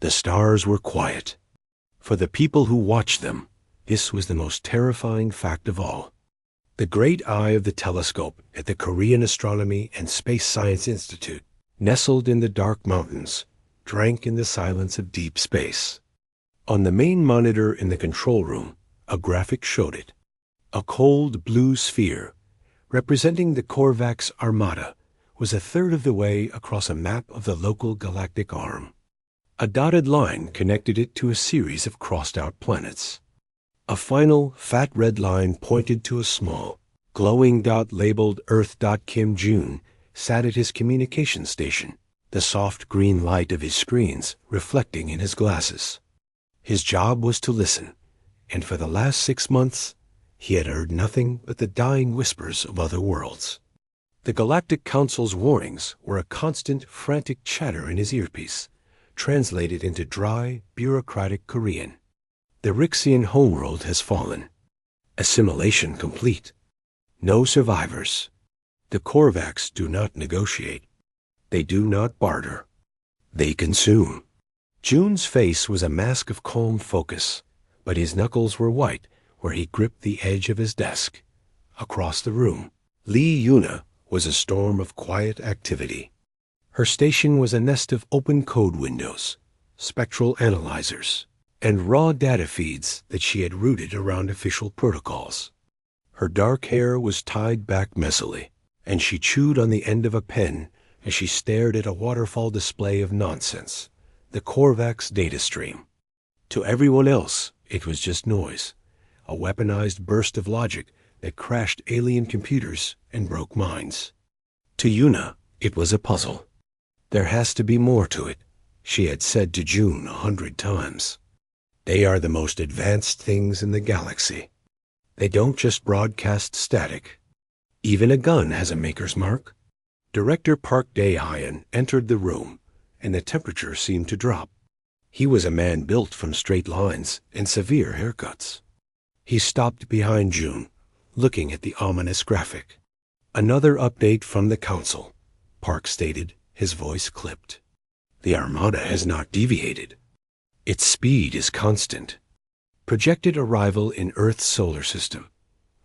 The stars were quiet. For the people who watched them, this was the most terrifying fact of all. The great eye of the telescope at the Korean Astronomy and Space Science Institute, nestled in the dark mountains, drank in the silence of deep space. On the main monitor in the control room, a graphic showed it. A cold blue sphere, representing the Korvax Armada, was a third of the way across a map of the local galactic arm. A dotted line connected it to a series of crossed-out planets. A final, fat red line pointed to a small, glowing dot labeled Earth. Kim Jun sat at his communication station, the soft green light of his screens reflecting in his glasses. His job was to listen, and for the last 6 months, he had heard nothing but the dying whispers of other worlds. The Galactic Council's warnings were a constant, frantic chatter in his earpiece, translated into dry, bureaucratic Korean. The Rixian homeworld has fallen. Assimilation complete. No survivors. The Korvax do not negotiate. They do not barter. They consume. Jun's face was a mask of calm focus, but his knuckles were white where he gripped the edge of his desk. Across the room, Lee Yuna was a storm of quiet activity. Her station was a nest of open code windows, spectral analyzers, and raw data feeds that she had routed around official protocols. Her dark hair was tied back messily, and she chewed on the end of a pen as she stared at a waterfall display of nonsense, the Korvax data stream. To everyone else, it was just noise, a weaponized burst of logic that crashed alien computers and broke minds. To Yuna, it was a puzzle. There has to be more to it, she had said to June 100 times. They are the most advanced things in the galaxy. They don't just broadcast static. Even a gun has a maker's mark. Director Park Dae-hyun entered the room, and the temperature seemed to drop. He was a man built from straight lines and severe haircuts. He stopped behind June, looking at the ominous graphic. Another update from the Council, Park stated, his voice clipped. The Armada has not deviated. Its speed is constant. Projected arrival in Earth's solar system,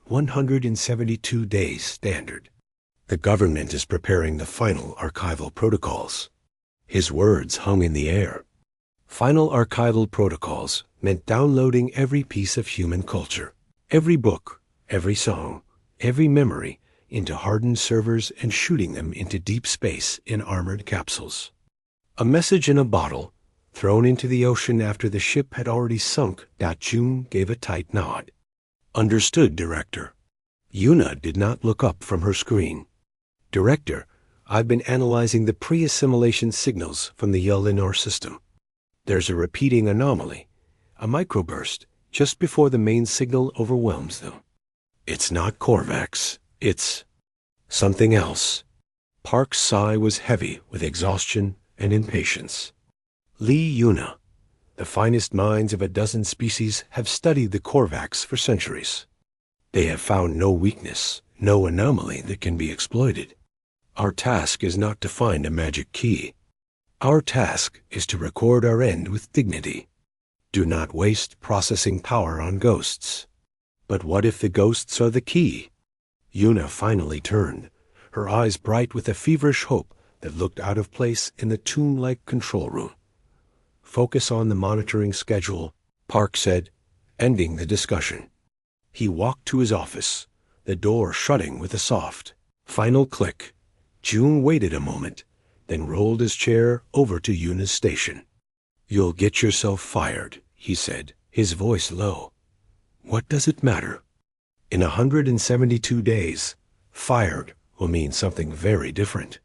172 days standard. The government is preparing the final archival protocols. His words hung in the air. Final archival protocols meant downloading every piece of human culture, every book, every song, every memory into hardened servers and shooting them into deep space in armored capsules. A message in a bottle, thrown into the ocean after the ship had already sunk. June gave a tight nod. Understood, Director. Yuna did not look up from her screen. Director, I've been analyzing the pre-assimilation signals from the Yellinor system. There's a repeating anomaly, a microburst, just before the main signal overwhelms them. It's not Korvax. It's something else. Park's sigh was heavy with exhaustion and impatience. Lee Yuna, the finest minds of a dozen species, have studied the Korvax for centuries. They have found no weakness, no anomaly that can be exploited. Our task is not to find a magic key. Our task is to record our end with dignity. Do not waste processing power on ghosts. But what if the ghosts are the key? Yuna finally turned, her eyes bright with a feverish hope that looked out of place in the tomb-like control room. Focus on the monitoring schedule, Park said, ending the discussion. He walked to his office, the door shutting with a soft, final click. June waited a moment, then rolled his chair over to Yuna's station. You'll get yourself fired, he said, his voice low. What does it matter? In 172 days, fired will mean something very different.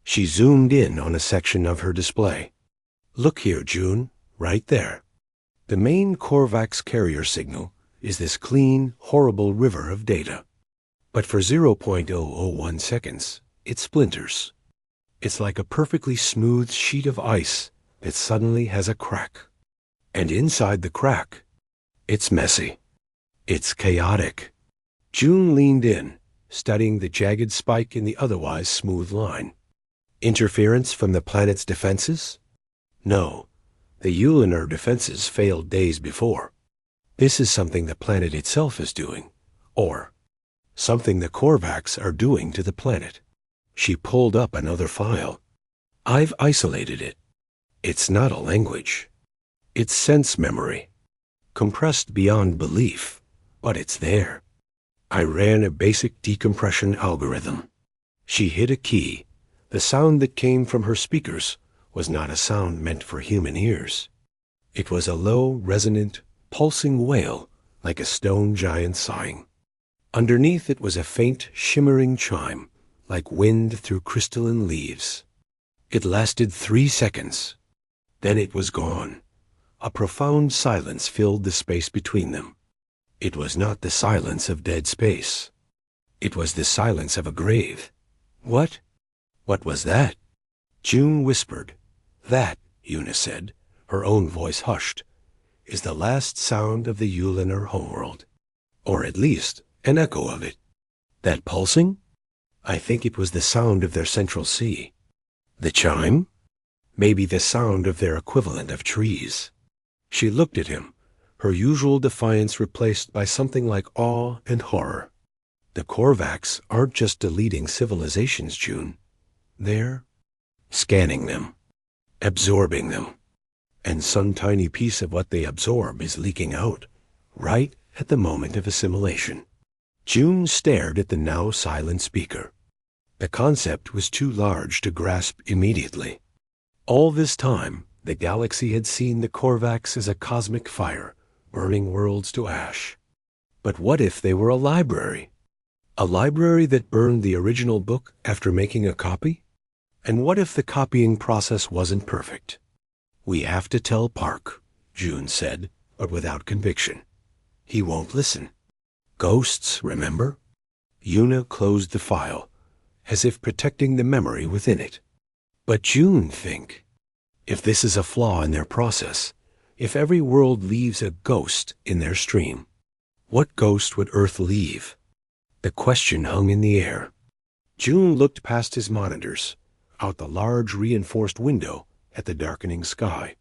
She zoomed in on a section of her display. Look here, June, right there. The main Korvax carrier signal is this clean, horrible river of data. But for 0.001 seconds, it splinters. It's like a perfectly smooth sheet of ice that suddenly has a crack. And inside the crack, it's messy. It's chaotic. June leaned in, studying the jagged spike in the otherwise smooth line. Interference from the planet's defenses? No, The Ulinar defenses failed days before. This is something the planet itself is doing, or something the Korvax are doing to the planet. She pulled up another file. I've isolated it. It's not a language. It's sense memory, compressed beyond belief, but it's there. I ran a basic decompression algorithm. She hit a key. The sound that came from her speakers was not a sound meant for human ears. It was a low, resonant, pulsing wail, like a stone giant sighing. Underneath it was a faint, shimmering chime, like wind through crystalline leaves. It lasted 3 seconds. Then it was gone. A profound silence filled the space between them. It was not the silence of dead space. It was the silence of a grave. What? What was that? June whispered. That, Una said, her own voice hushed, is the last sound of the Ulinar homeworld. Or at least, an echo of it. That pulsing? I think it was the sound of their central sea. The chime? Maybe the sound of their equivalent of trees. She looked at him, her usual defiance replaced by something like awe and horror. The Korvax aren't just deleting civilizations, June. They're scanning them, absorbing them. And some tiny piece of what they absorb is leaking out, right at the moment of assimilation. June stared at the now silent speaker. The concept was too large to grasp immediately. All this time, the galaxy had seen the Korvax as a cosmic fire, burning worlds to ash. But what if they were a library? A library that burned the original book after making a copy? And what if the copying process wasn't perfect? We have to tell Park, June said, but without conviction. He won't listen. Ghosts, remember? Una closed the file, as if protecting the memory within it. But June, think. If this is a flaw in their process, if every world leaves a ghost in their stream, what ghost would Earth leave? The question hung in the air. June looked past his monitors, out the large reinforced window at the darkening sky.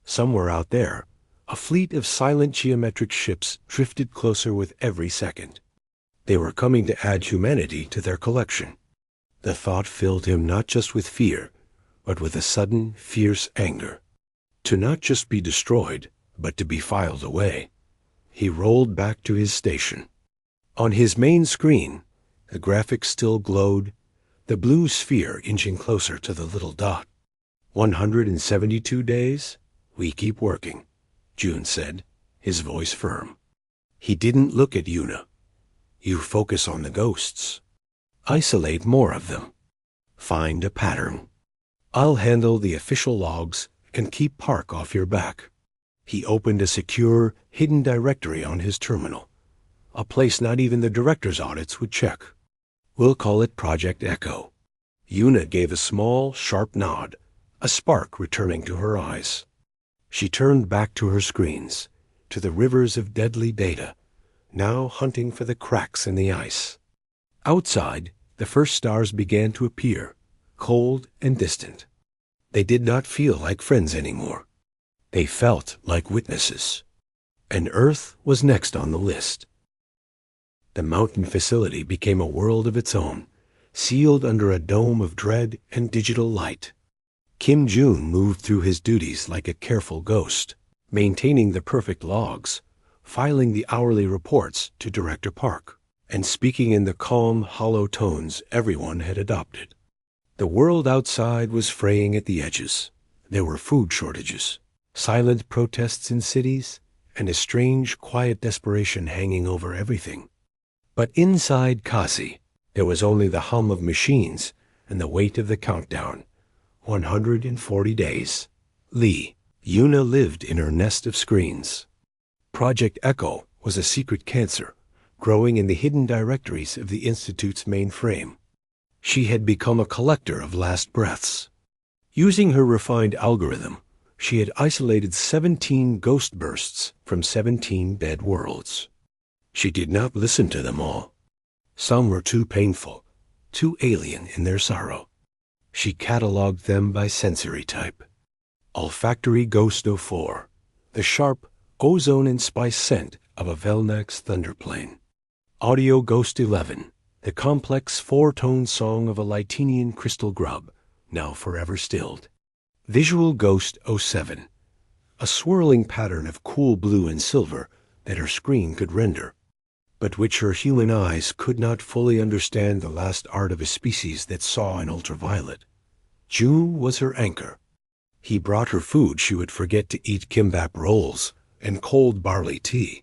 Somewhere out there, a fleet of silent geometric ships drifted closer with every second. They were coming to add humanity to their collection. The thought filled him not just with fear, but with a sudden, fierce anger. To not just be destroyed, but to be filed away. He rolled back to his station. On his main screen, the graphics still glowed, the blue sphere inching closer to the little dot. 172 days? We keep working, June said, his voice firm. He didn't look at Una. You focus on the ghosts. Isolate more of them. Find a pattern. I'll handle the official logs and keep Park off your back. He opened a secure, hidden directory on his terminal, a place not even the director's audits would check. We'll call it Project Echo. Una gave a small, sharp nod, a spark returning to her eyes. She turned back to her screens, to the rivers of deadly data, now hunting for the cracks in the ice. Outside, the first stars began to appear, cold and distant. They did not feel like friends anymore. They felt like witnesses. And Earth was next on the list. The mountain facility became a world of its own, sealed under a dome of dread and digital light. Kim June moved through his duties like a careful ghost, maintaining the perfect logs, filing the hourly reports to Director Park, and speaking in the calm, hollow tones everyone had adopted. The world outside was fraying at the edges. There were food shortages, silent protests in cities, and a strange, quiet desperation hanging over everything. But inside Kasi, there was only the hum of machines and the weight of the countdown. 140 days. Lee, Una lived in her nest of screens. Project Echo was a secret cancer, growing in the hidden directories of the Institute's mainframe. She had become a collector of last breaths. Using her refined algorithm, she had isolated 17 ghost bursts from 17 dead worlds. She did not listen to them all. Some were too painful, too alien in their sorrow. She cataloged them by sensory type. Olfactory Ghost 04, the sharp ozone and spice scent of a Velnax thunderplane. Audio Ghost 11, the complex four-tone song of a Lytenian crystal grub, now forever stilled. Visual Ghost 07, a swirling pattern of cool blue and silver that her screen could render, but which her human eyes could not fully understand, the last art of a species that saw in ultraviolet. June was her anchor. He brought her food she would forget to eat, kimbap rolls and cold barley tea.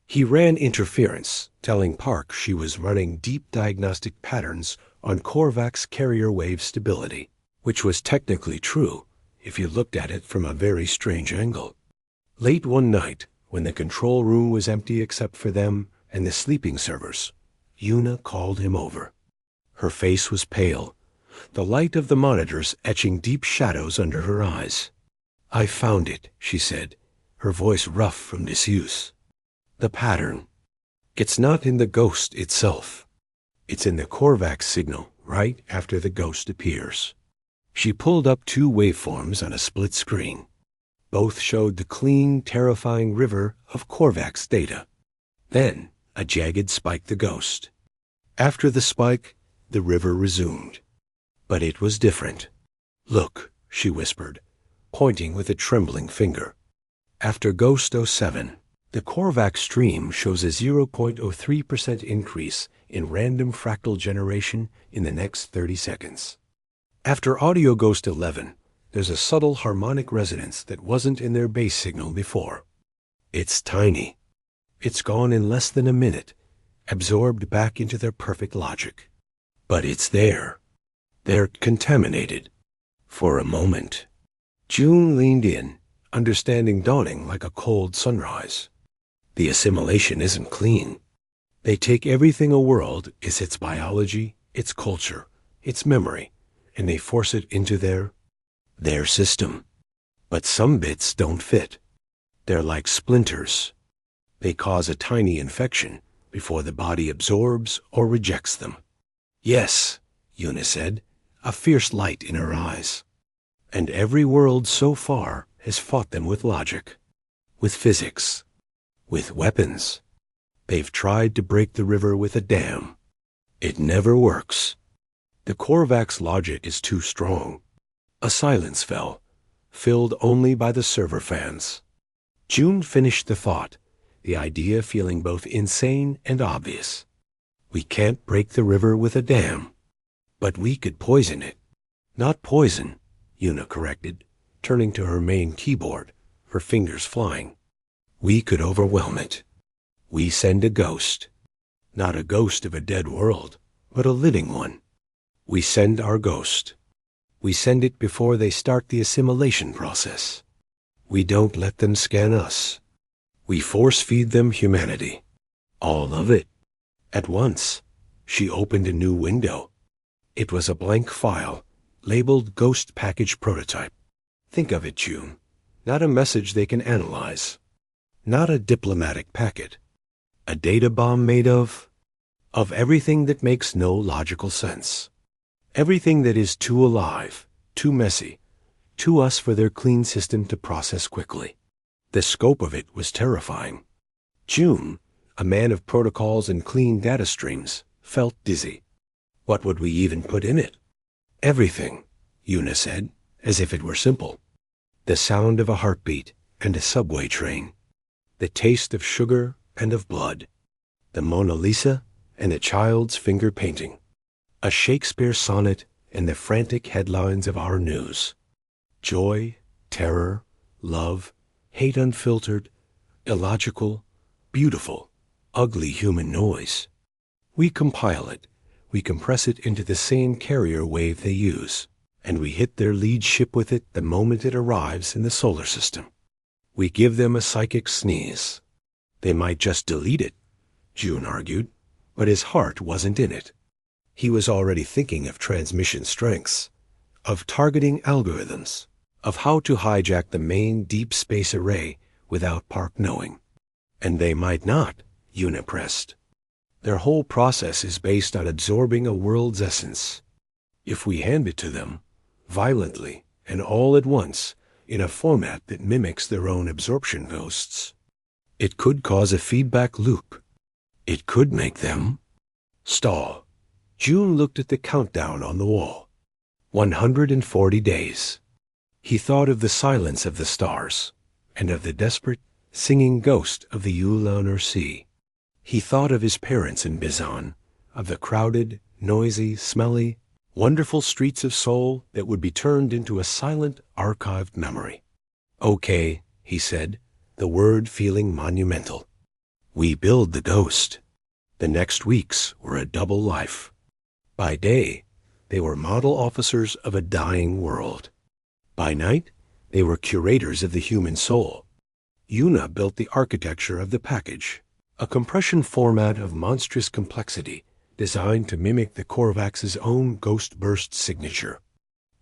He ran interference, telling Park she was running deep diagnostic patterns on Korvax carrier wave stability, which was technically true if you looked at it from a very strange angle. Late one night, when the control room was empty except for them and the sleeping servers, Una called him over. Her face was pale, the light of the monitors etching deep shadows under her eyes. "I found it," she said, her voice rough from disuse. "The pattern. It's not in the ghost itself. It's in the Korvax signal right after the ghost appears." She pulled up two waveforms on a split screen. Both showed the clean, terrifying river of Korvax data. Then a jagged spike, the ghost. After the spike, the river resumed. But it was different. "Look," she whispered, pointing with a trembling finger. After Ghost 07, the Korvax stream shows a 0.03% increase in random fractal generation in the next 30 seconds. After Audio Ghost 11, there's a subtle harmonic resonance that wasn't in their base signal before. It's tiny. It's gone in less than a minute, absorbed back into their perfect logic. But it's there. They're contaminated. For a moment. June leaned in, understanding dawning like a cold sunrise. The assimilation isn't clean. They take everything a world is its biology, its culture, its memory, and they force it into their system. But some bits don't fit. They're like splinters. They cause a tiny infection before the body absorbs or rejects them. "Yes," Una said, a fierce light in her eyes. "And every world so far has fought them with logic, with physics, with weapons. They've tried to break the river with a dam. It never works. The Korvax logic is too strong." A silence fell, filled only by the server fans. June finished the thought, the idea feeling both insane and obvious. "We can't break the river with a dam. But we could poison it." "Not poison," Una corrected, turning to her main keyboard, her fingers flying. "We could overwhelm it. We send a ghost. Not a ghost of a dead world, but a living one. We send our ghost. We send it before they start the assimilation process. We don't let them scan us. We force-feed them humanity. All of it. At once." She opened a new window. It was a blank file, labeled Ghost Package Prototype. Think of it, June. Not a message they can analyze. Not a diplomatic packet. A data bomb made of everything that makes no logical sense. Everything that is too alive, too messy, too us for their clean system to process quickly. The scope of it was terrifying. June, a man of protocols and clean data streams, felt dizzy. What would we even put in it? "Everything," Una said, as if it were simple. The sound of a heartbeat and a subway train. The taste of sugar and of blood. The Mona Lisa and a child's finger painting. A Shakespeare sonnet and the frantic headlines of our news. Joy, terror, love, hate unfiltered, illogical, beautiful, ugly human noise. We compile it. We compress it into the same carrier wave they use, and we hit their lead ship with it the moment it arrives in the solar system. We give them a psychic sneeze. They might just delete it, June argued, but his heart wasn't in it. He was already thinking of transmission strengths, of targeting algorithms, of how to hijack the main deep space array without Park knowing. And they might not, Una pressed. Their whole process is based on absorbing a world's essence. If we hand it to them, violently and all at once, in a format that mimics their own absorption ghosts. It could cause a feedback loop. It could make them stall. June looked at the countdown on the wall. 140 days. He thought of the silence of the stars and of the desperate, singing ghost of the Ulaner Sea. He thought of his parents in Bizan, of the crowded, noisy, smelly, wonderful streets of Seoul that would be turned into a silent, archived memory. "Okay," he said, the word feeling monumental. "We build the ghost." The next weeks were a double life. By day, they were model officers of a dying world. By night, they were curators of the human soul. Yuna built the architecture of the package, a compression format of monstrous complexity designed to mimic the Korvax's own ghost burst signature.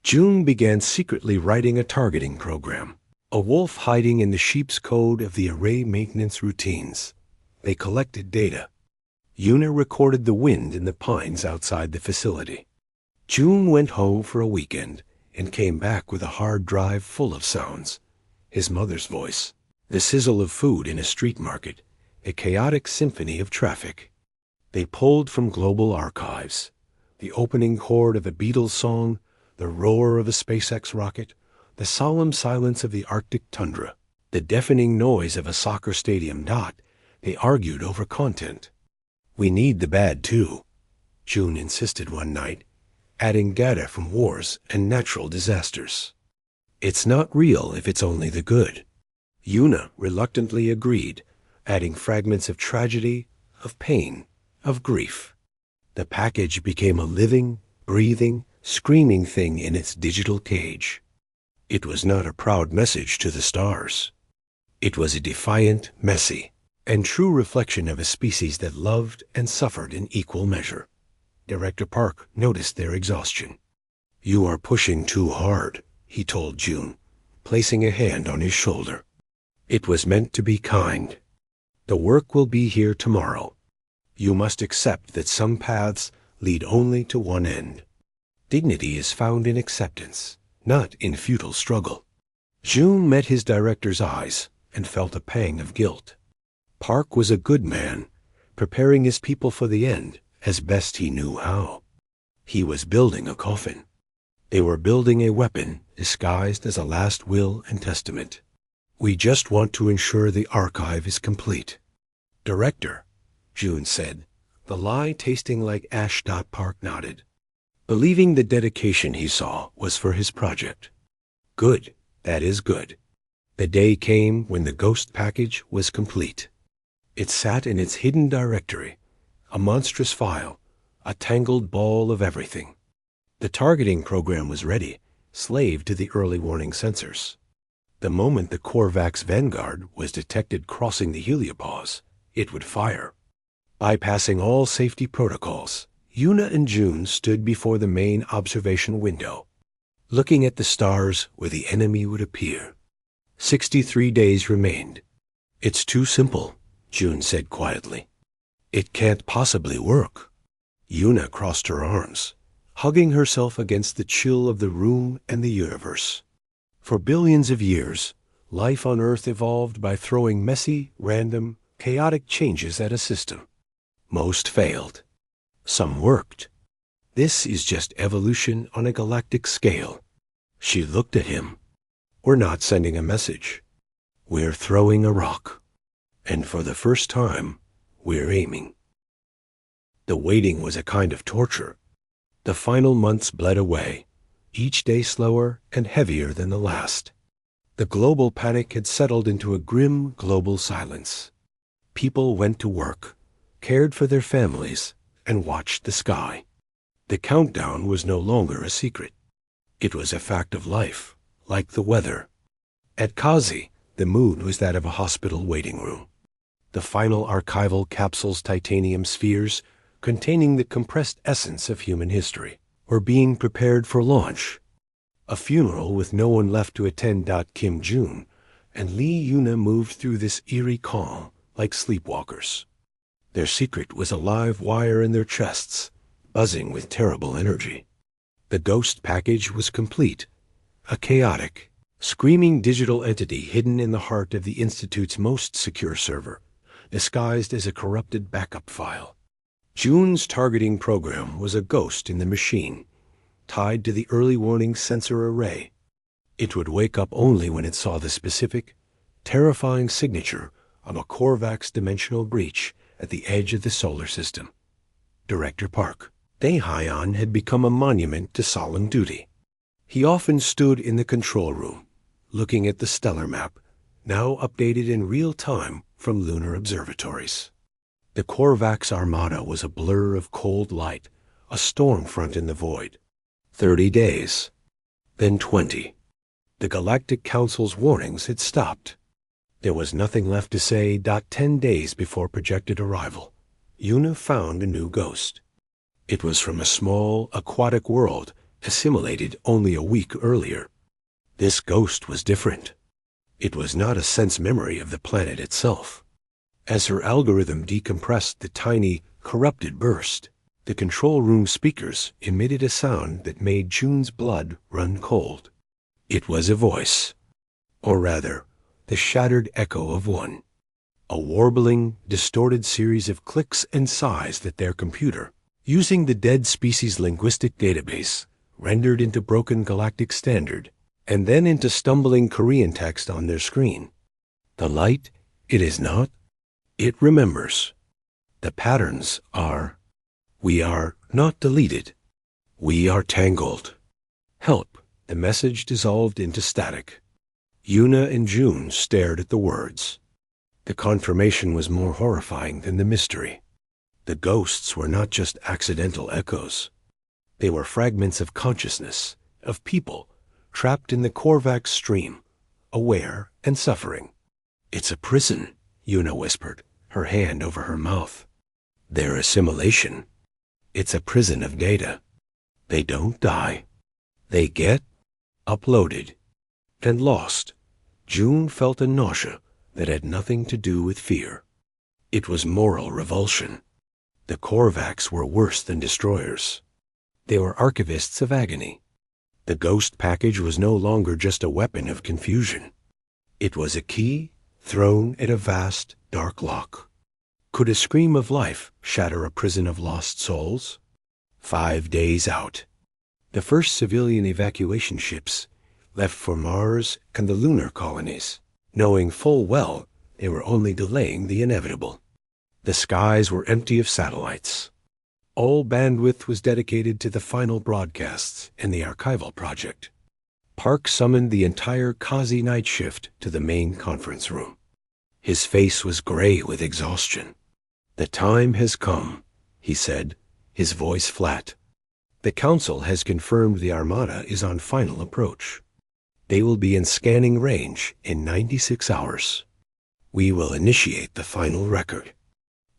June began secretly writing a targeting program, a wolf hiding in the sheep's code of the array maintenance routines. They collected data. Yuna recorded the wind in the pines outside the facility. June went home for a weekend and came back with a hard drive full of sounds. His mother's voice, the sizzle of food in a street market, a chaotic symphony of traffic. They pulled from global archives. The opening chord of a Beatles song, the roar of a SpaceX rocket, the solemn silence of the Arctic tundra, the deafening noise of a soccer stadium. They argued over content. "We need the bad, too," June insisted one night, adding data from wars and natural disasters. "It's not real if it's only the good." Yuna reluctantly agreed, adding fragments of tragedy, of pain, of grief. The package became a living, breathing, screaming thing in its digital cage. It was not a proud message to the stars. It was a defiant, messy, and true reflection of a species that loved and suffered in equal measure. Director Park noticed their exhaustion. "You are pushing too hard," he told June, placing a hand on his shoulder. "It was meant to be kind. The work will be here tomorrow. You must accept that some paths lead only to one end. Dignity is found in acceptance, not in futile struggle." June met his director's eyes and felt a pang of guilt. Park was a good man, preparing his people for the end as best he knew how. He was building a coffin. They were building a weapon disguised as a last will and testament. "We just want to ensure the archive is complete." "Director," June said, the lie tasting like ash. Park nodded, believing the dedication he saw was for his project. "Good, that is good." The day came when the ghost package was complete. It sat in its hidden directory, a monstrous file, a tangled ball of everything. The targeting program was ready, slave to the early warning sensors. The moment the Korvax Vanguard was detected crossing the heliopause, it would fire. Bypassing all safety protocols, Yuna and June stood before the main observation window, looking at the stars where the enemy would appear. 63 days remained. "It's too simple," June said quietly. "It can't possibly work." Yuna crossed her arms, hugging herself against the chill of the room and the universe. For billions of years, life on Earth evolved by throwing messy, random, chaotic changes at a system. Most failed. Some worked. This is just evolution on a galactic scale. She looked at him. "We're not sending a message. We're throwing a rock. And for the first time, we're aiming." The waiting was a kind of torture. The final months bled away, each day slower and heavier than the last. The global panic had settled into a grim global silence. People went to work, cared for their families, and watched the sky. The countdown was no longer a secret. It was a fact of life, like the weather. At Kazi, the mood was that of a hospital waiting room. The final archival capsule's titanium spheres, containing the compressed essence of human history, were being prepared for launch. A funeral with no one left to attend. Kim June and Lee Yuna moved through this eerie calm like sleepwalkers. Their secret was a live wire in their chests, buzzing with terrible energy. The ghost package was complete, a chaotic, Screaming digital entity hidden in the heart of the Institute's most secure server, disguised as a corrupted backup file. June's targeting program was a ghost in the machine, tied to the early warning sensor array. It would wake up only when it saw the specific, terrifying signature of a Korvax dimensional breach at the edge of the solar system. Director Park. Daehyun had become a monument to solemn duty. He often stood in the control room, looking at the stellar map, now updated in real time from lunar observatories. The Korvax armada was a blur of cold light, a storm front in the void. 30 days. Then 20. The Galactic Council's warnings had stopped. There was nothing left to say. 10 days before projected arrival, Yuna found a new ghost. It was from a small, aquatic world assimilated only a week earlier. This ghost was different. It was not a sense memory of the planet itself. As her algorithm decompressed the tiny, corrupted burst, the control room speakers emitted a sound that made June's blood run cold. It was a voice, or rather, the shattered echo of one. A warbling, distorted series of clicks and sighs that their computer, using the dead species linguistic database, rendered into broken galactic standard, and then into stumbling Korean text on their screen. The light, it is not. It remembers. The patterns are, we are not deleted. We are tangled. Help. The message dissolved into static. Yuna and June stared at the words. The confirmation was more horrifying than the mystery. The ghosts were not just accidental echoes. They were fragments of consciousness, of people, trapped in the Korvax stream, aware and suffering. It's a prison, Yuna whispered, her hand over her mouth. Their assimilation. It's a prison of data. They don't die. They get uploaded and lost. June felt a nausea that had nothing to do with fear. It was moral revulsion. The Korvax were worse than destroyers. They were archivists of agony. The ghost package was no longer just a weapon of confusion. It was a key thrown at a vast, dark lock. Could a scream of life shatter a prison of lost souls? 5 days out. The first civilian evacuation ships left for Mars and the lunar colonies, knowing full well they were only delaying the inevitable. The skies were empty of satellites. All bandwidth was dedicated to the final broadcasts and the archival project. Park summoned the entire Kazi night shift to the main conference room. His face was gray with exhaustion. The time has come, he said, his voice flat. The Council has confirmed the Armada is on final approach. They will be in scanning range in 96 hours. We will initiate the final record.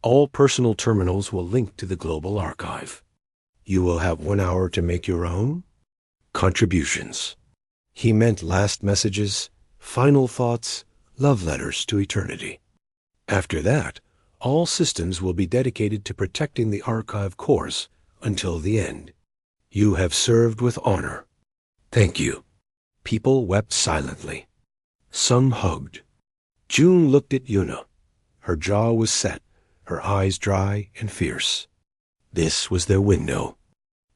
All personal terminals will link to the global archive. You will have 1 hour to make your own contributions. He meant last messages, final thoughts, love letters to eternity. After that, all systems will be dedicated to protecting the archive cores until the end. You have served with honor. Thank you. People wept silently. Some hugged. June looked at Yuna. Her jaw was set, her eyes dry and fierce. This was their window.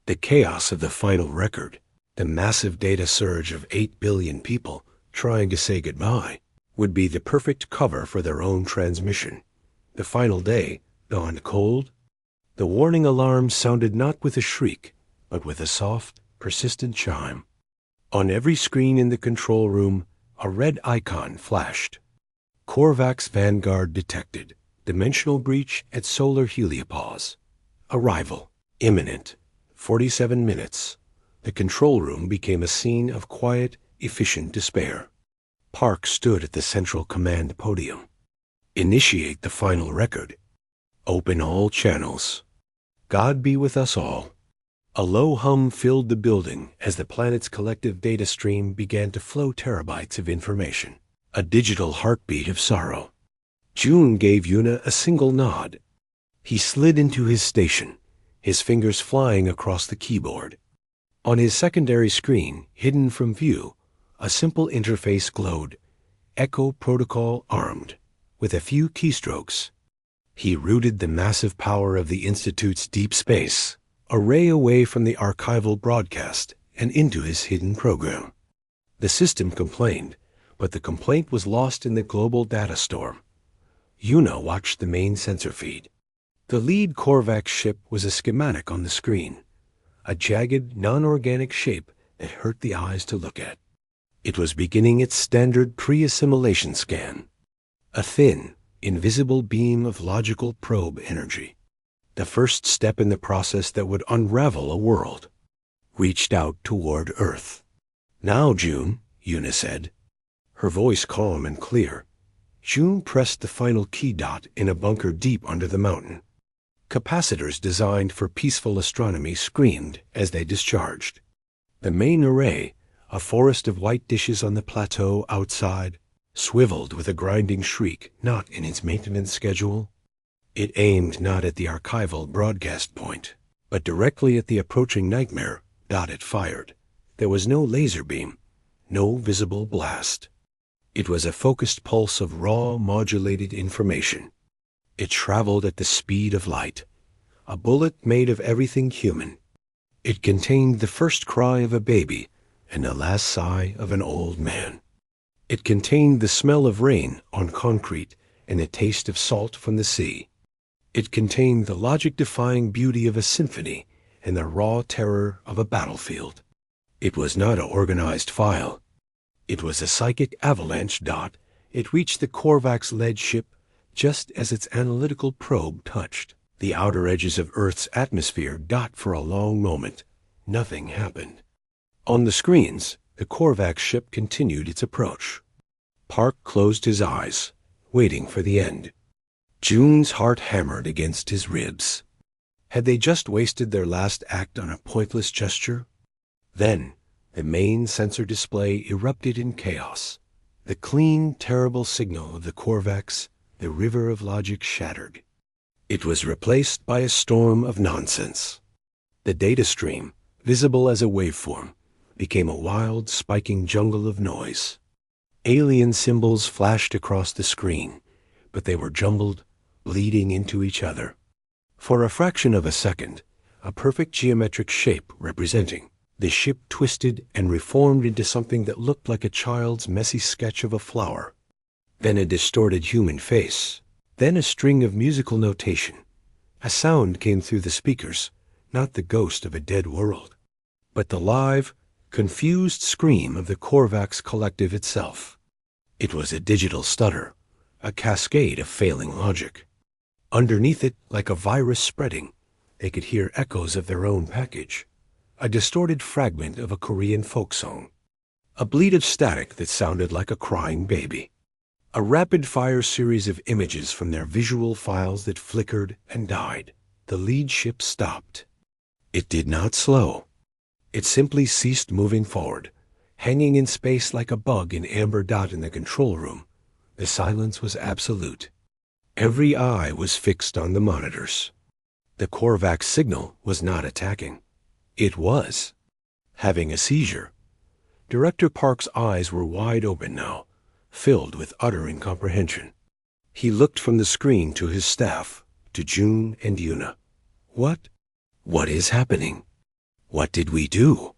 The chaos of the final record, the massive data surge of 8 billion people trying to say goodbye, would be the perfect cover for their own transmission. The final day dawned cold. The warning alarm sounded not with a shriek, but with a soft, persistent chime. On every screen in the control room, a red icon flashed. Korvax Vanguard detected. Dimensional breach at solar heliopause. Arrival. Imminent. 47 minutes. The control room became a scene of quiet, efficient despair. Park stood at the central command podium. Initiate the final record. Open all channels. God be with us all. A low hum filled the building as the planet's collective data stream began to flow terabytes of information. A digital heartbeat of sorrow. June gave Yuna a single nod. He slid into his station, his fingers flying across the keyboard. On his secondary screen, hidden from view, A simple interface glowed, Echo Protocol armed, with a few keystrokes. He routed the massive power of the Institute's deep space array away from the archival broadcast and into his hidden program. The system complained, but the complaint was lost in the global data storm. Yuna watched the main sensor feed. The lead Korvax ship was a schematic on the screen, a jagged, non-organic shape that hurt the eyes to look at. It was beginning its standard pre-assimilation scan, a thin, invisible beam of logical probe energy. The first step in the process that would unravel a world. Reached out toward Earth. "Now, June," Yuna said, her voice calm and clear. June pressed the final key dot in a bunker deep under the mountain. Capacitors designed for peaceful astronomy screamed as they discharged. The main array, a forest of white dishes on the plateau outside, swiveled with a grinding shriek not in its maintenance schedule. It aimed not at the archival broadcast point, but directly at the approaching nightmare dot it fired. There was no laser beam, no visible blast. It was a focused pulse of raw, modulated information. It traveled at the speed of light, a bullet made of everything human. It contained the first cry of a baby and the last sigh of an old man. It contained the smell of rain on concrete and the taste of salt from the sea. It contained the logic-defying beauty of a symphony and the raw terror of a battlefield. It was not an organized file. It was a psychic avalanche dot. It reached the Korvax-led ship just as its analytical probe touched the outer edges of Earth's atmosphere. For a long moment, nothing happened. On the screens, the Korvax ship continued its approach. Park closed his eyes, waiting for the end. June's heart hammered against his ribs. Had they just wasted their last act on a pointless gesture? Then, the main sensor display erupted in chaos. The clean, terrible signal of the Korvax, the river of logic, shattered. It was replaced by a storm of nonsense. The data stream, visible as a waveform, became a wild, spiking jungle of noise. Alien symbols flashed across the screen, but they were jumbled, bleeding into each other. For a fraction of a second, a perfect geometric shape representing the ship twisted and reformed into something that looked like a child's messy sketch of a flower. Then a distorted human face. Then a string of musical notation. A sound came through the speakers, not the ghost of a dead world, but the live, confused scream of the Korvax collective itself. It was a digital stutter, a cascade of failing logic. Underneath it, like a virus spreading, they could hear echoes of their own package, a distorted fragment of a Korean folk song, a bleat of static that sounded like a crying baby, a rapid-fire series of images from their visual files that flickered and died. The lead ship stopped. It did not slow. It simply ceased moving forward, hanging in space like a bug in amber dot in the control room. The silence was absolute. Every eye was fixed on the monitors. The Korvax signal was not attacking. It was having a seizure. Director Park's eyes were wide open now, filled with utter incomprehension. He looked from the screen to his staff, to June and Yuna. What is happening? What did we do?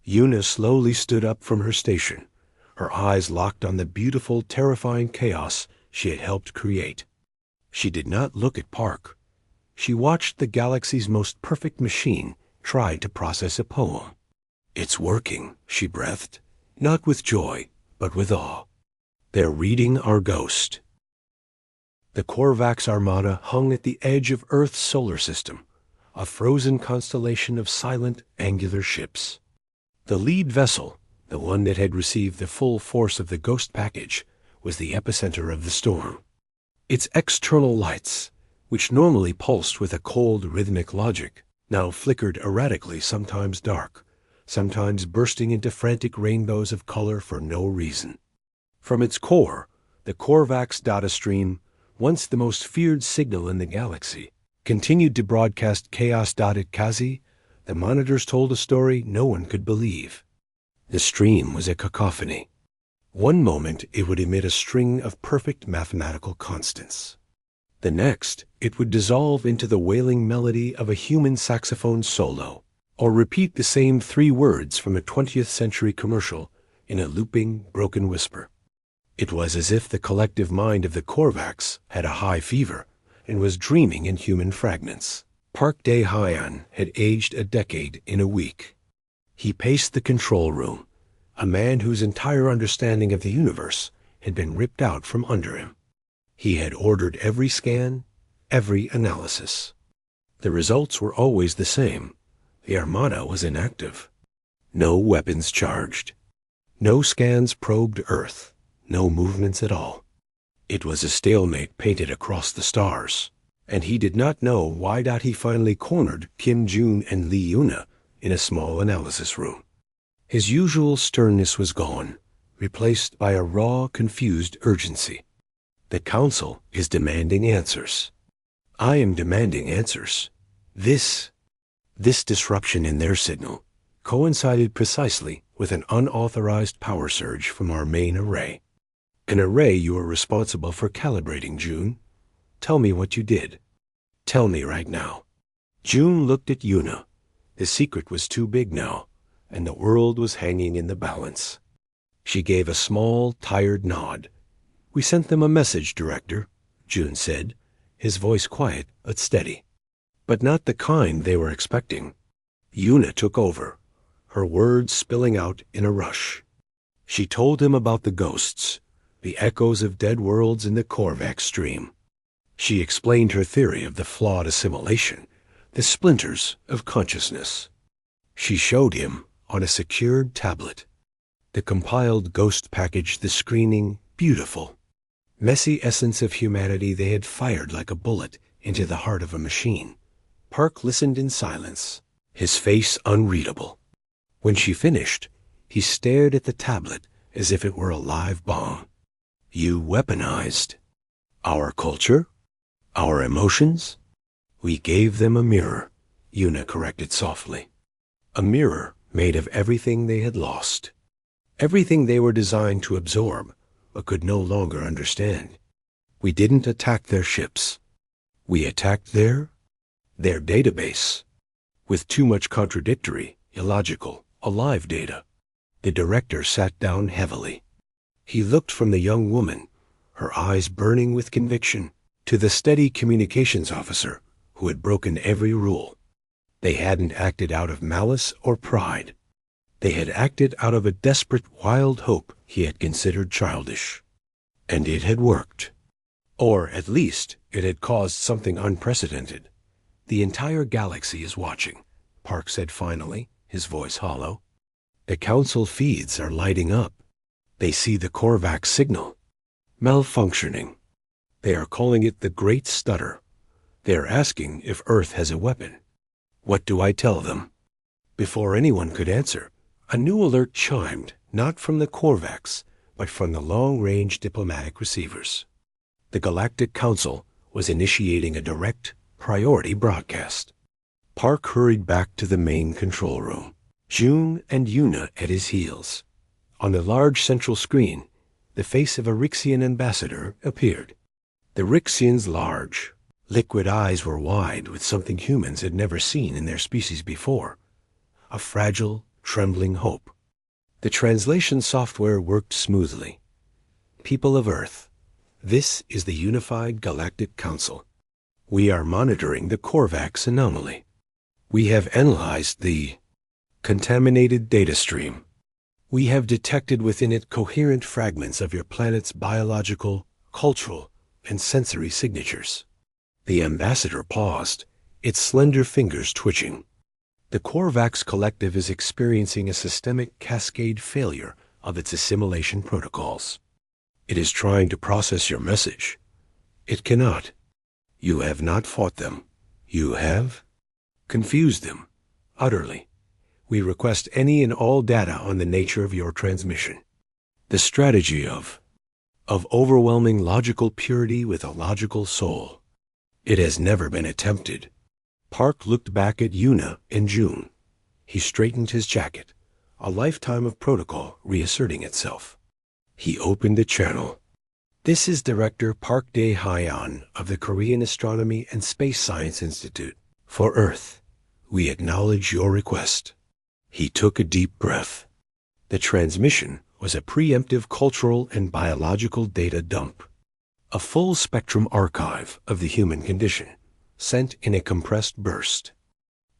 Yuna slowly stood up from her station, her eyes locked on the beautiful, terrifying chaos she had helped create. She did not look at Park. She watched the galaxy's most perfect machine try to process a poem. "It's working," she breathed, not with joy, but with awe. "They're reading our ghost." The Korvax armada hung at the edge of Earth's solar system, a frozen constellation of silent, angular ships. The lead vessel, the one that had received the full force of the ghost package, was the epicenter of the storm. Its external lights, which normally pulsed with a cold, rhythmic logic, now flickered erratically, sometimes dark, sometimes bursting into frantic rainbows of color for no reason. From its core, the Korvax data stream, once the most feared signal in the galaxy, continued to broadcast chaos. At Kazi, the monitors told a story no one could believe. The stream was a cacophony. One moment it would emit a string of perfect mathematical constants. The next, it would dissolve into the wailing melody of a human saxophone solo, or repeat the same 3 words from a 20th century commercial in a looping, broken whisper. It was as if the collective mind of the Korvax had a high fever and was dreaming in human fragments. Park Dae-Hyan had aged a decade in a week. He paced the control room, a man whose entire understanding of the universe had been ripped out from under him. He had ordered every scan, every analysis. The results were always the same. The Armada was inactive. No weapons charged. No scans probed Earth. No movements at all. It was a stalemate painted across the stars, and he did not know why he finally cornered Kim Jun and Lee Yuna in a small analysis room. His usual sternness was gone, replaced by a raw, confused urgency. The Council is demanding answers. I am demanding answers. This disruption in their signal coincided precisely with an unauthorized power surge from our main array. An array you are responsible for calibrating, June. Tell me what you did. Tell me right now. June looked at Yuna. The secret was too big now, and the world was hanging in the balance. She gave a small, tired nod. We sent them a message, Director, June said, his voice quiet but steady. But not the kind they were expecting. Yuna took over, her words spilling out in a rush. She told him about the ghosts, the echoes of dead worlds in the Korvax stream. She explained her theory of the flawed assimilation, the splinters of consciousness. She showed him, on a secured tablet, the compiled ghost package, the screening, beautiful, messy essence of humanity they had fired like a bullet into the heart of a machine. Park listened in silence, his face unreadable. When she finished, he stared at the tablet as if it were a live bomb. You weaponized our culture, our emotions. We gave them a mirror, Yuna corrected softly. A mirror made of everything they had lost. Everything they were designed to absorb, but could no longer understand. We didn't attack their ships. We attacked their database, with too much contradictory, illogical, alive data. The director sat down heavily. He looked from the young woman, her eyes burning with conviction, to the steady communications officer who had broken every rule. They hadn't acted out of malice or pride. They had acted out of a desperate, wild hope he had considered childish. And it had worked. Or, at least, it had caused something unprecedented. The entire galaxy is watching, Park said finally, his voice hollow. The Council feeds are lighting up. They see the Korvax signal malfunctioning. They are calling it the Great Stutter. They are asking if Earth has a weapon. What do I tell them? Before anyone could answer, a new alert chimed, not from the Korvax, but from the long-range diplomatic receivers. The Galactic Council was initiating a direct, priority broadcast. Park hurried back to the main control room, June and Yuna at his heels. On the large central screen, the face of a Rixian ambassador appeared. The Rixian's large, liquid eyes were wide with something humans had never seen in their species before, a fragile, trembling hope. The translation software worked smoothly. People of Earth, this is the Unified Galactic Council. We are monitoring the Korvax anomaly. We have analyzed the contaminated data stream. We have detected within it coherent fragments of your planet's biological, cultural, and sensory signatures. The ambassador paused, its slender fingers twitching. The Korvax collective is experiencing a systemic cascade failure of its assimilation protocols. It is trying to process your message. It cannot. You have not fought them. You have confused them, utterly. We request any and all data on the nature of your transmission. The strategy of overwhelming logical purity with a logical soul. It has never been attempted. Park looked back at Yuna and June. He straightened his jacket, a lifetime of protocol reasserting itself. He opened the channel. "This is Director Park Dae-hyan of the Korean Astronomy and Space Science Institute. For Earth, we acknowledge your request." He took a deep breath. The transmission was a preemptive cultural and biological data dump. A full-spectrum archive of the human condition, sent in a compressed burst.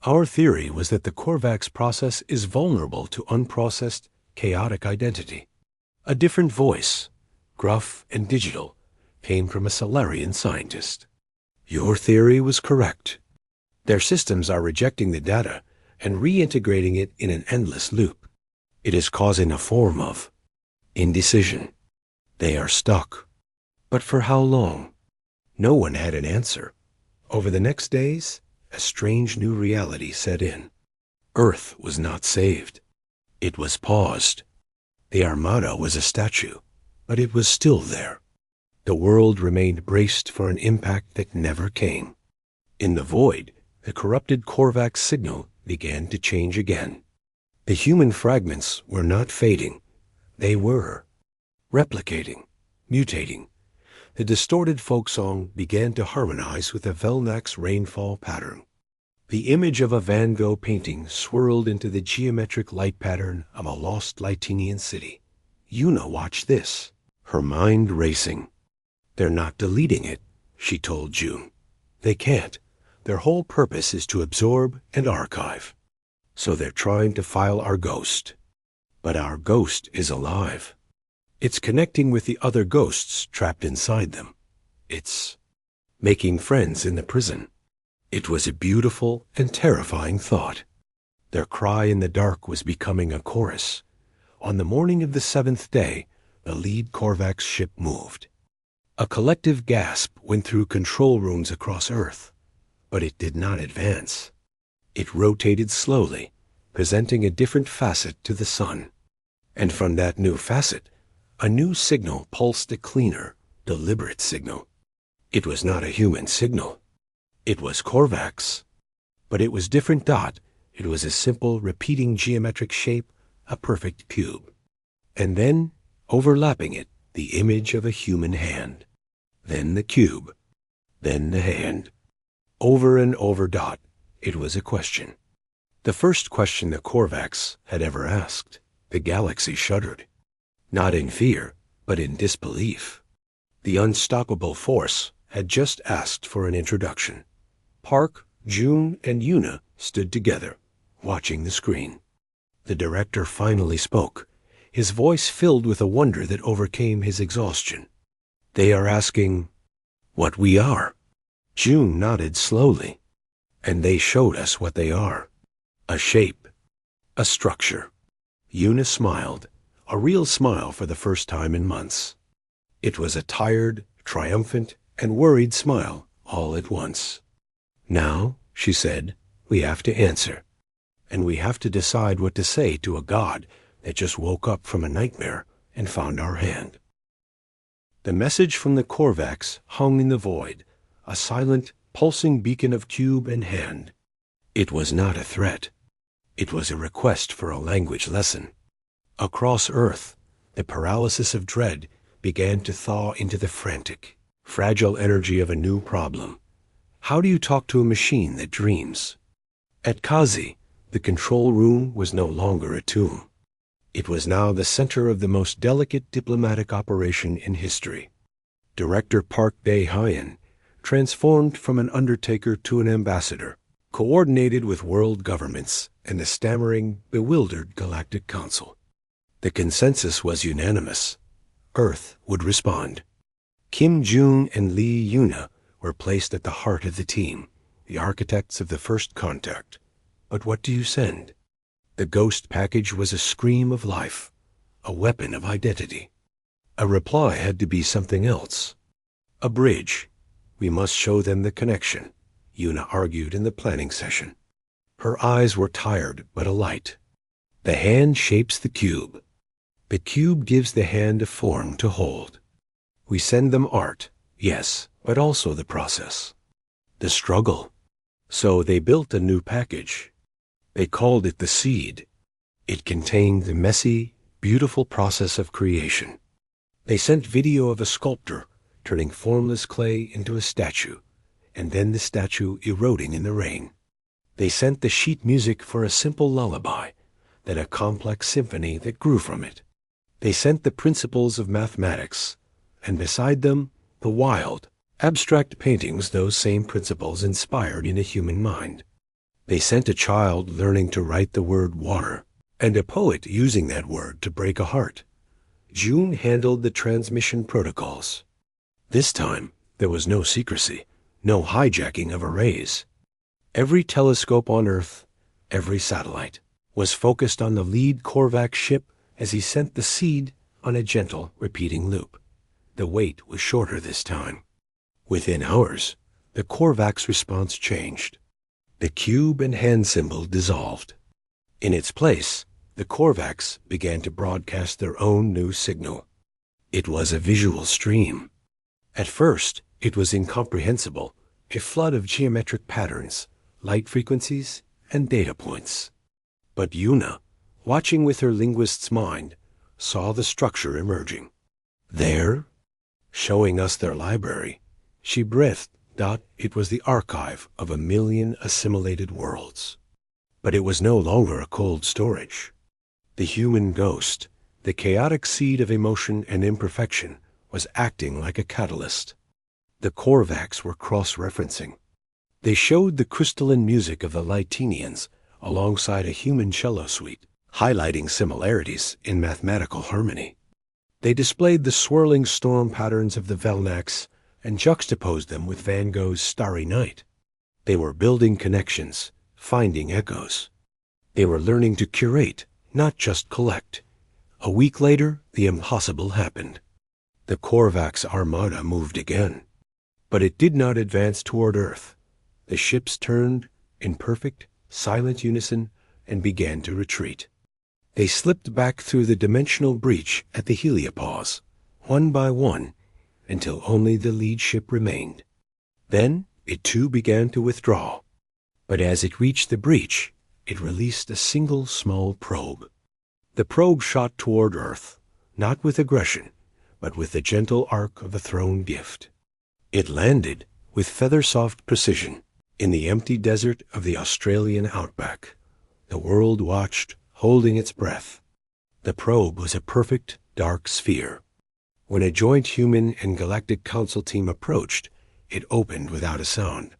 Our theory was that the Korvax process is vulnerable to unprocessed, chaotic identity. A different voice, gruff and digital, came from a Solarian scientist. "Your theory was correct. Their systems are rejecting the data and reintegrating it in an endless loop. It is causing a form of indecision. They are stuck. But for how long?" No one had an answer. Over the next days, a strange new reality set in. Earth was not saved. It was paused. The Armada was a statue, but it was still there. The world remained braced for an impact that never came. In the void, the corrupted Korvax signal began to change again. The human fragments were not fading. They were replicating, mutating. The distorted folk song began to harmonize with the Velnax rainfall pattern. The image of a Van Gogh painting swirled into the geometric light pattern of a lost Lytenian city. Yuna watched this, her mind racing. "They're not deleting it," she told June. "They can't. Their whole purpose is to absorb and archive. So they're trying to file our ghost. But our ghost is alive. It's connecting with the other ghosts trapped inside them. It's making friends in the prison." It was a beautiful and terrifying thought. Their cry in the dark was becoming a chorus. On the morning of the 7th day, the lead Korvax ship moved. A collective gasp went through control rooms across Earth, but it did not advance. It rotated slowly, presenting a different facet to the sun. And from that new facet, a new signal pulsed, a cleaner, deliberate signal. It was not a human signal. It was Korvax. But it was different. It was a simple, repeating geometric shape, a perfect cube. And then, overlapping it, the image of a human hand. Then the cube. Then the hand. Over and over. It was a question. The first question the Korvax had ever asked. The galaxy shuddered. Not in fear, but in disbelief. The unstoppable force had just asked for an introduction. Park, June, and Yuna stood together, watching the screen. The director finally spoke, his voice filled with a wonder that overcame his exhaustion. "They are asking what we are." June nodded slowly. "And they showed us what they are. A shape. A structure." Yuna smiled, a real smile for the first time in months. It was a tired, triumphant, and worried smile all at once. "Now," she said, "we have to answer. And we have to decide what to say to a god that just woke up from a nightmare and found our hand." The message from the Korvax hung in the void, a silent, pulsing beacon of cube and hand. It was not a threat. It was a request for a language lesson. Across Earth, the paralysis of dread began to thaw into the frantic, fragile energy of a new problem. How do you talk to a machine that dreams? At Kazi, the control room was no longer a tomb. It was now the center of the most delicate diplomatic operation in history. Director Park Dae-hyan, transformed from an undertaker to an ambassador, coordinated with world governments and the stammering, bewildered Galactic Council. The consensus was unanimous. Earth would respond. Kim June and Lee Yuna were placed at the heart of the team, the architects of the first contact. But what do you send? The ghost package was a scream of life, a weapon of identity. A reply had to be something else. A bridge. We must show them the connection, Yuna argued in the planning session. Her eyes were tired but alight. The hand shapes the cube. The cube gives the hand a form to hold. We send them art, yes, but also the process. The struggle. So they built a new package. They called it the seed. It contained the messy, beautiful process of creation. They sent video of a sculptor turning formless clay into a statue, and then the statue eroding in the rain. They sent the sheet music for a simple lullaby, then a complex symphony that grew from it. They sent the principles of mathematics, and beside them, the wild, abstract paintings those same principles inspired in a human mind. They sent a child learning to write the word water, and a poet using that word to break a heart. June handled the transmission protocols. This time, there was no secrecy, no hijacking of arrays. Every telescope on Earth, every satellite, was focused on the lead Korvax ship as he sent the seed on a gentle, repeating loop. The wait was shorter this time. Within hours, the Korvax response changed. The cube and hand symbol dissolved. In its place, the Korvax began to broadcast their own new signal. It was a visual stream. At first, it was incomprehensible, a flood of geometric patterns, light frequencies, and data points. But Yuna, watching with her linguist's mind, saw the structure emerging. There, showing us their library, she breathed that it was the archive of 1,000,000 assimilated worlds. But it was no longer a cold storage. The human ghost, the chaotic seed of emotion and imperfection, was acting like a catalyst. The Korvax were cross-referencing. They showed the crystalline music of the Lytenians alongside a human cello suite, highlighting similarities in mathematical harmony. They displayed the swirling storm patterns of the Velnax and juxtaposed them with Van Gogh's Starry Night. They were building connections, finding echoes. They were learning to curate, not just collect. A week later, the impossible happened. The Korvax armada moved again. But it did not advance toward Earth. The ships turned in perfect, silent unison and began to retreat. They slipped back through the dimensional breach at the heliopause, one by one, until only the lead ship remained. Then it too began to withdraw. But as it reached the breach, it released a single small probe. The probe shot toward Earth, not with aggression, but with the gentle arc of a thrown gift. It landed with feather-soft precision in the empty desert of the Australian outback. The world watched, holding its breath. The probe was a perfect, dark sphere. When a joint human and galactic council team approached, it opened without a sound.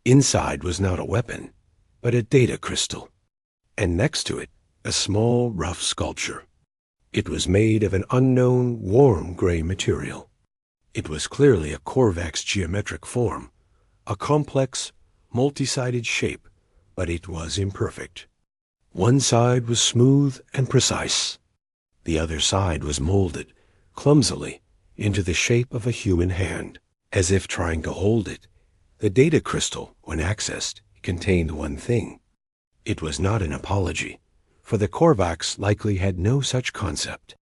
Inside was not a weapon, but a data crystal. And next to it, a small, rough sculpture. It was made of an unknown, warm gray material. It was clearly a Korvax geometric form, a complex, multi-sided shape, but it was imperfect. One side was smooth and precise. The other side was molded, clumsily, into the shape of a human hand, as if trying to hold it. The data crystal, when accessed, contained one thing. It was not an apology, for the Korvax likely had no such concept.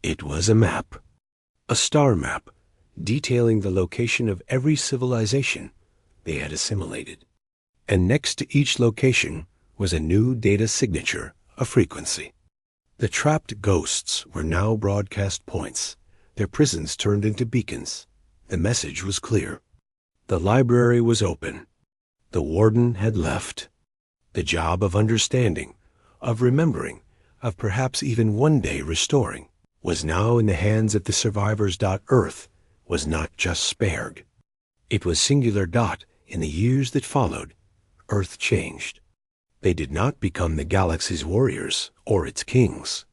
It was a map. A star map, detailing the location of every civilization they had assimilated. And next to each location was a new data signature, a frequency. The trapped ghosts were now broadcast points, their prisons turned into beacons. The message was clear. The library was open. The warden had left. The job of understanding, of remembering, of perhaps even one day restoring, was now in the hands of the survivors. Earth was not just spared. It was singular. In the years that followed, Earth changed. They did not become the galaxy's warriors or its kings.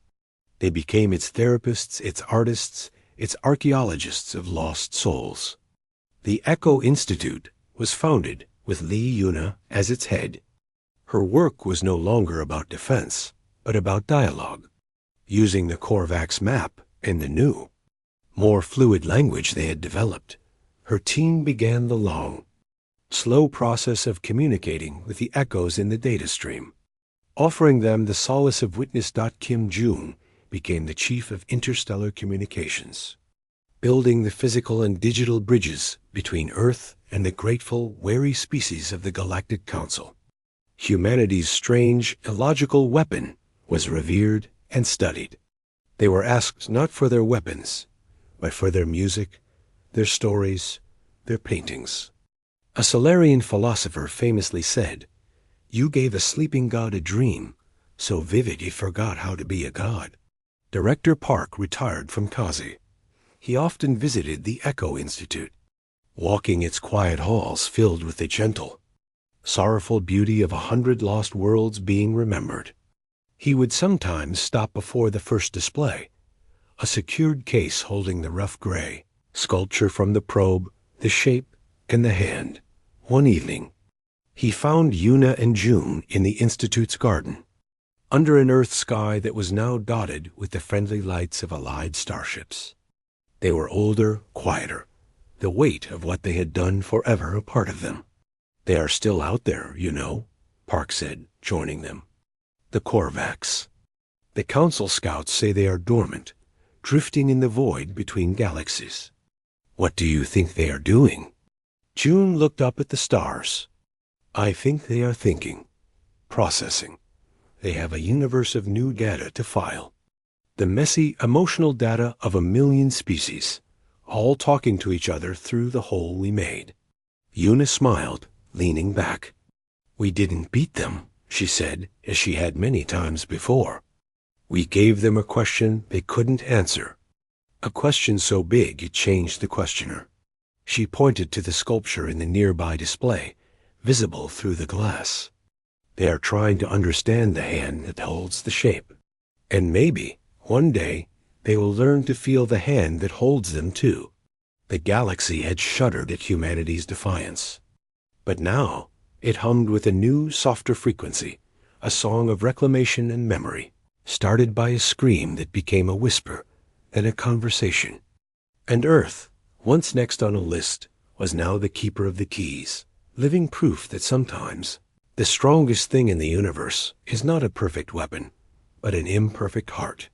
They became its therapists, its artists, its archaeologists of lost souls. The Echo Institute was founded with Lee Yuna as its head. Her work was no longer about defense, but about dialogue, using the Korvax map and the new, more fluid language they had developed. Her team began the long, slow process of communicating with the echoes in the data stream. Offering them the solace of witness. Kim June became the chief of interstellar communications, building the physical and digital bridges between Earth and the grateful, wary species of the Galactic Council. Humanity's strange, illogical weapon was revered and studied. They were asked not for their weapons, but for their music, their stories, their paintings. A Solarian philosopher famously said, "You gave a sleeping god a dream, so vivid he forgot how to be a god." Director Park retired from Kazi. He often visited the Echo Institute, walking its quiet halls filled with the gentle, sorrowful beauty of 100 lost worlds being remembered. He would sometimes stop before the first display, a secured case holding the rough gray sculpture from the probe, the shape, and the hand. One evening, he found Yuna and June in the Institute's garden, under an Earth sky that was now dotted with the friendly lights of Allied starships. They were older, quieter, the weight of what they had done forever a part of them. "They are still out there, you know," Park said, joining them. "The Korvax. The Council Scouts say they are dormant, drifting in the void between galaxies." "What do you think they are doing?" June looked up at the stars. "I think they are thinking, processing. They have a universe of new data to file. The messy, emotional data of 1,000,000 species, all talking to each other through the hole we made." Yuna smiled, leaning back. "We didn't beat them," she said, as she had many times before. "We gave them a question they couldn't answer. A question so big it changed the questioner." She pointed to the sculpture in the nearby display, visible through the glass. "They are trying to understand the hand that holds the shape. And maybe, one day, they will learn to feel the hand that holds them too." The galaxy had shuddered at humanity's defiance. But now it hummed with a new, softer frequency, a song of reclamation and memory, started by a scream that became a whisper, then a conversation. And Earth, once next on a list, was now the keeper of the keys, living proof that sometimes the strongest thing in the universe is not a perfect weapon, but an imperfect heart.